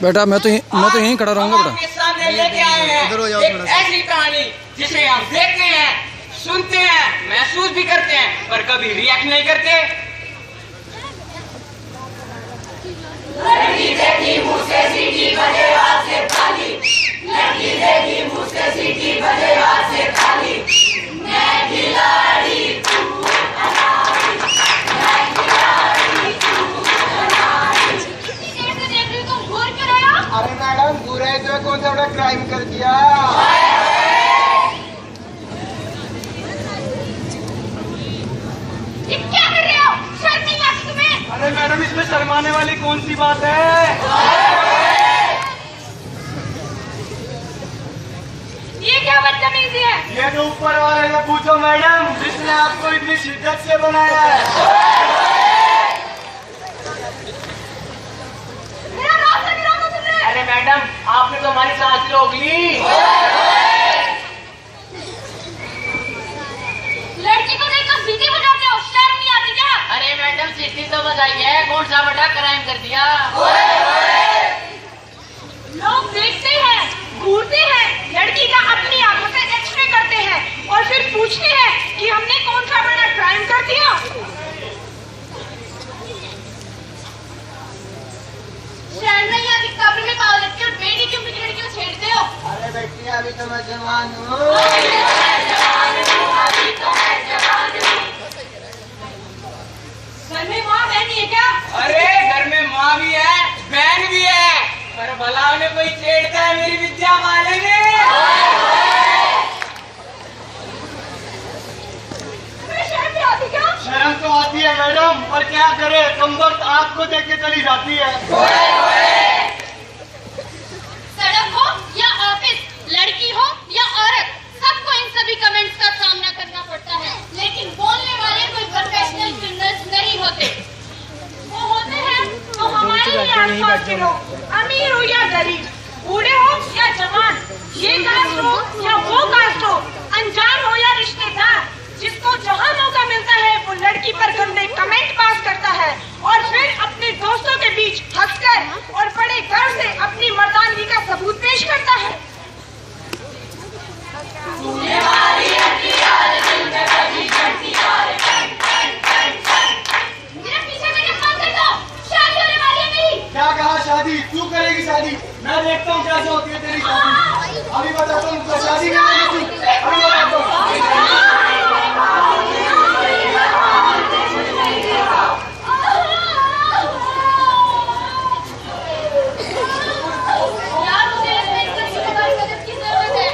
बेटा मैं तो यहीं खड़ा रहूंगा बेटा। आपके सामने लेके आए हैं एक ऐसी कहानी जिसे हम देखते हैं, सुनते हैं, महसूस भी करते हैं, पर कभी रिएक्ट नहीं करते। लड़की देखी मुँह से सीटी बजे हाथ से खाली, लड़की देखी मुँह से सीटी बजे हाथ से खाली, मैं खिलाड़ी तू अनाड़ी, मैं खिलाड़ी तू अनाड़ी। अरे मैडम बुरा है तो कौन सा बड़ा क्राइम कर दिया। ये क्या कर रहे हो? शर्म नहीं आती तुम्हें? अरे मैडम इसमें शर्माने वाली कौन सी बात है। ये क्या बदतमीजी है? ये तो ऊपर वाले से पूछो मैडम, जिसने आपको इतनी शिद्दत से बनाया है। मेरा रास्ता नहीं रोको तुमने। अरे मैडम आपने तो हमारी सांस रोक ली। लड़की को देखकर सीटी बजाते हो, शर्म नहीं आती क्या? अरे मैडम सीटी तो बजाई है, कौन सा बड़ा क्राइम कर दिया। लोग देखते हैं, घूरते हैं, लड़की का अपनी आंखों से एक्सरे करते हैं और फिर पूछते हैं कि हमने कौन सा बड़ा क्राइम कर दिया। शर्म नहीं आती? कब्र में पाव लग के बेटी क्यों लड़की को छेड़ते हो? अरे बेटी अभी तो मैं जवान हूँ। घर में माँ बहन नहीं है क्या? अरे घर में माँ भी है, बहन भी है, पर भला उन्हें कोई छेड़ता है मेरी विद्या वाले ने। तुम्हें शर्म नहीं आती क्या? शर्म तो आती है मैडम, पर क्या करे, कम वक्त आपको देख के चली जाती है। सड़क हो या ऑफिस, लड़की हो या औरत, सबको इन सभी कमेंट्स का सामना करना पड़ता है, लेकिन बोलने वाले कोई प्रोफेशनल क्रिमिनल्स नहीं होते। वो होते हैं तो हमारे ही आसपास के लोग, अमीर हो या गरीब, बूढ़े हो या जवान, ये कास्ट हो या वो कास्ट हो, अनजान हो या रिश्तेदार, जिसको जहाँ मौका मिलता है वो लड़की पर गंदे कमेंट पास करता है और फिर अपने दोस्तों के बीच हंसकर और बड़े गर्व से अपनी मर्दानगी का सबूत पेश करता है। मेरा पीछे करके बंद कर दो, शादी होने वाली है मेरी। क्या कहा शादी? तू करेगी शादी? मैं देखता हूँ कैसे होती है तेरी शादी। अभी बताता हूँ तो शादी करेगी तू। अभी बताता हूँ। यार मुझे लगता है इससे तुम्हारी मदद की जरूरत है।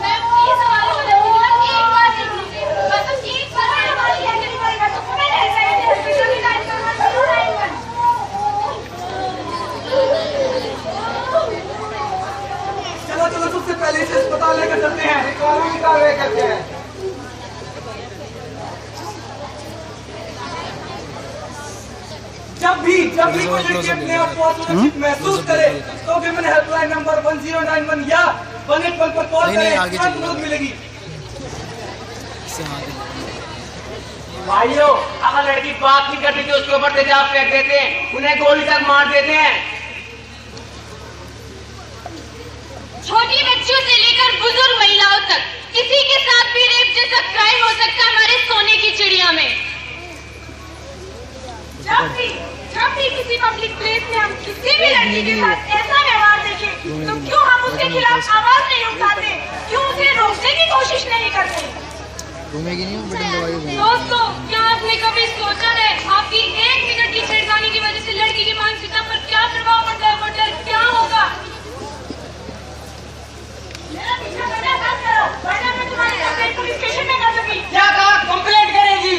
मैं प्लीज हमारे मदद की तरफ एक बार देख लीजिए, बस एक बार आने वाली है डिलीवरी का, तो तुम्हें रहता है हॉस्पिटल में लाइन करना जरूर आएगा। चलो चलो सबसे पहले इसे अस्पताल लेकर चलते हैं, कानूनी कार्रवाई करते हैं। जब भी कोई लड़की अपने आप को असुरक्षित महसूस करे तो विमेन हेल्पलाइन नंबर 1091 या 181 पर कॉल करें, तुरंत मदद मिलेगी। भाइयों अगर लड़की बात नहीं करती तो उसके ऊपर तेजाब फेंक देते हैं, उन्हें गोली तक मार देते हैं। छोटी बच्चियों से लेकर बुजुर्ग महिलाओं तक किसी के साथ भी रेप जैसा क्राइम हो सकता है हमारे सोने की चिड़िया में। जब भी किसी पब्लिक प्लेस में हम किसी भी लड़की के साथ ऐसा व्यवहार देखें तो क्यों हम उसके खिलाफ आवाज नहीं उठाते, क्यों उसे रोकने की कोशिश नहीं करते? घूमेगी नहीं मैडम दवाई। दोस्तों क्या आपने कभी सोचा है आपकी एक मिनट की छेड़खानी की वजह से लड़की की मानसिकता पर क्या प्रभाव पड़ता है? बटल क्या होगा? मेरा पीछा करना बंद करो, वरना मैं तुम्हारी कंप्लेंट पुलिस स्टेशन में कर दूंगी। क्या कहा? कंप्लेंट करेगी?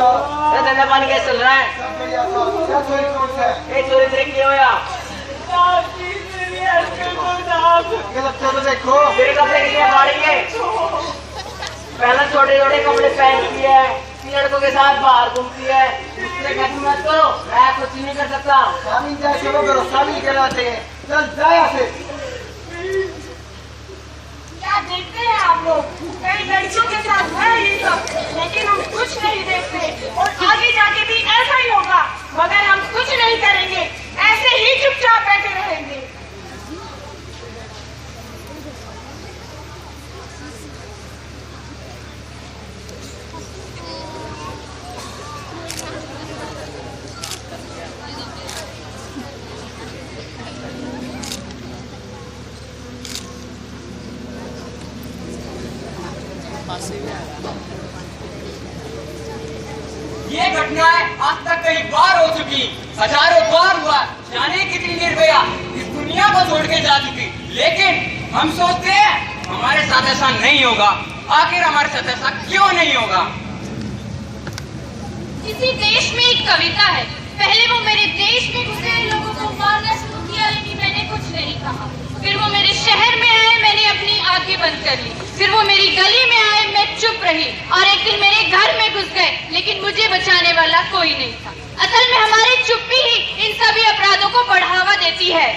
साहब। धंधा पानी कैसे चल रहा है? सब बढ़िया साहब। क्या चोरी कौन सा है? ये चोरी तेरे की होया? गलत तो देखो। तेरे कपड़े कितने फाड़ी है? पहले छोटे छोटे कपड़े पहनती है, लड़कों के साथ बाहर घूमती है। उसने कहती मत करो, मैं कुछ नहीं कर सकता। शामिल जैसे वो करो, शामिल कहलाते हैं। चल जाया से। क्या देखते हैं आप लोग? कई लड़कियों के साथ है ये सब, लेकिन हम कुछ नहीं देखते और आगे जाके भी ऐसा ही होगा। मगर हम कुछ नहीं करेंगे, ऐसे ही चुपचाप बैठे रहेंगे। ये घटनाएं आज तक कई बार हो चुकी, हजारों बार हुआ। जाने कितनी निर्भया इस दुनिया को छोड़ के जा चुकी, लेकिन हम सोचते हैं हमारे साथ ऐसा नहीं होगा। आखिर हमारे साथ ऐसा क्यों नहीं होगा? किसी देश में एक कविता है, पहले वो मेरे देश में घुसे लोगों को मारना शुरू किया, लेकिन मैंने कुछ नहीं कहा। फिर वो मेरे शहर में आए, मैंने अपनी आंखें बंद कर ली। फिर वो मेरी गली में आए, मैं चुप रही। और एक दिन मेरे घर में घुस गए, लेकिन मुझे बचाने वाला कोई नहीं था। असल में हमारी चुप्पी ही इन सभी अपराधों को बढ़ावा देती है।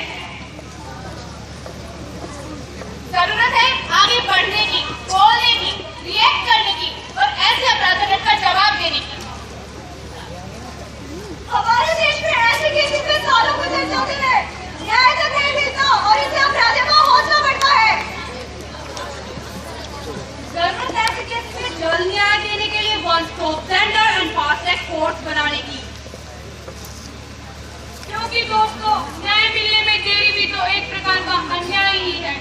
जरूरत है आगे बढ़ने की, बोलने की, रिएक्ट करने की और ऐसे अपराधों का जवाब देने की। हमारे देश में ऐसे केसेस में सालों गुजर जाते हैं, न्याय तक नहीं मिलता और इससे अपराधियों का हौसला बढ़ता है। जरूरत है ऐसे केसेस में जल्द न्याय देने के लिए one stop centre and fast track courts बनाने की। क्योंकि दोस्तों, न्याय मिलने में देरी भी तो एक प्रकार का अन्याय ही है।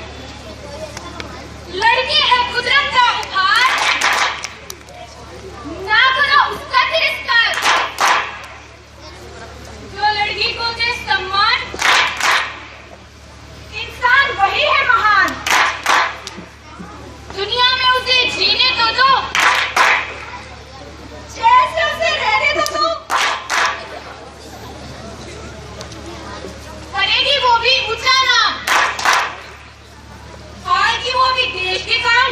लड़की है कुदरत का उपहार, ना करो उसका तिरस्कार। जो लड़की को दे सम्मान, इंसान वही है महान। दुनिया में उसे जीने तो दो, जैसे उसे रहने तो दो। करेगी वो भी ऊंचा नाम, खाएगी वो भी देश के काम।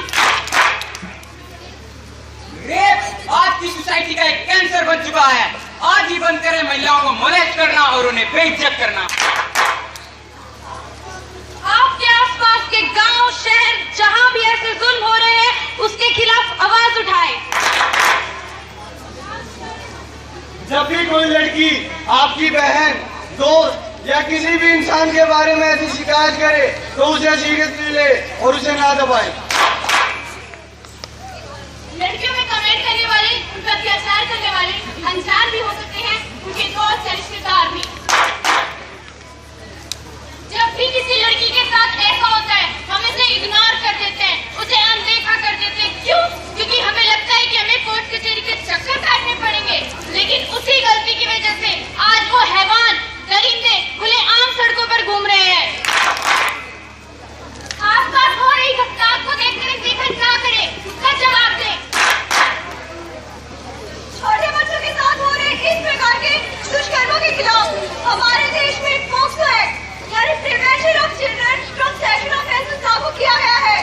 रेप आज की सोसाइटी का एक कैंसर बन चुका है। आज ही बंद करें महिलाओं को मोलेस्ट करना और उन्हें बेइज्जत करना। आपके आसपास के गांव, शहर, जहां भी ऐसे जुल्म हो रहे हैं, उसके खिलाफ आवाज उठाएं। जब भी कोई लड़की आपकी बहन, दोस्त या किसी भी इंसान के बारे में ऐसी शिकायत करे तो उसे सीरियसली ले और उसे ना दबाए। लड़कियों में कमेंट करने वाले, उन पर अत्याचार करने वाले अनजान भी हो सकते हैं, उनके दोस्त या रिश्तेदार भी। जब भी किसी लड़की के साथ ऐसा होता है, हम इसे इग्नोर कर देते हैं, उसे अनदेखा कर देते हैं। क्यों? क्योंकि हमें लगता है कि हमें कोर्ट कचहरी के चक्कर काटने पड़ेंगे। लेकिन उसी गलती की वजह से आज वो हैवान, दरिंदे खुले आम सड़कों पर घूम रहे हैं। आसपास हो रही घटना को देखकर बेखबर क्या करे, उसका जवाब दे। छोटे बच्चों के साथ हो रहे इस प्रकार के दुष्कर्मों के खिलाफ हमारे देश में पोक्सो एक्ट यानी prevention of children from sexual offences लागू किया गया है।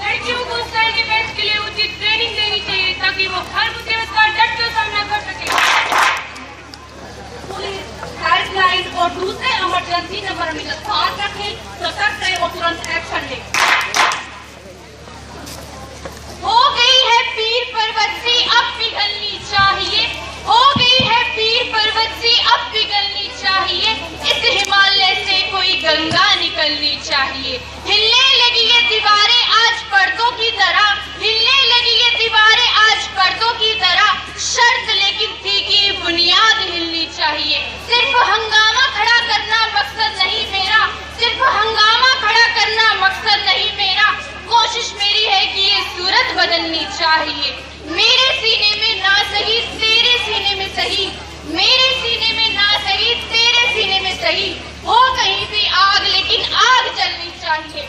लड़कियों को सेल्फ डिफेंस के लिए उचित ट्रेनिंग देनी चाहिए ताकि वो हर मुसीबत का डट कर सामना कर सके। पुलिस हेल्पलाइन और दूसरे इमरजेंसी नंबर हमेशा साथ रखें, सतर्क रहे और तुरंत एक्शन लें। हो गई है पीर पर्वत सी अब पिघलनी चाहिए, हो गई है पीर पर्वत सी अब पिघलनी चाहिए। इस हिमालय से कोई गंगा निकलनी चाहिए। हिलने लगी ये दीवारें आज पर्दों की तरह, हिलने लगी ये दीवारें आज पर्दों की तरह। शर्त लेकिन थी कि बुनियाद हिलनी चाहिए। सिर्फ हंगामा खड़ा करना मकसद नहीं मेरा, सिर्फ हंगामा खड़ा करना मकसद नहीं मेरा। कोशिश मेरी है कि ये सूरत बदलनी चाहिए। मेरे सीने में ना सही तेरे सीने में सही, मेरे सीने में ना सही तेरे सीने में सही। हो कहीं भी आग लेकिन आग जलनी चाहिए।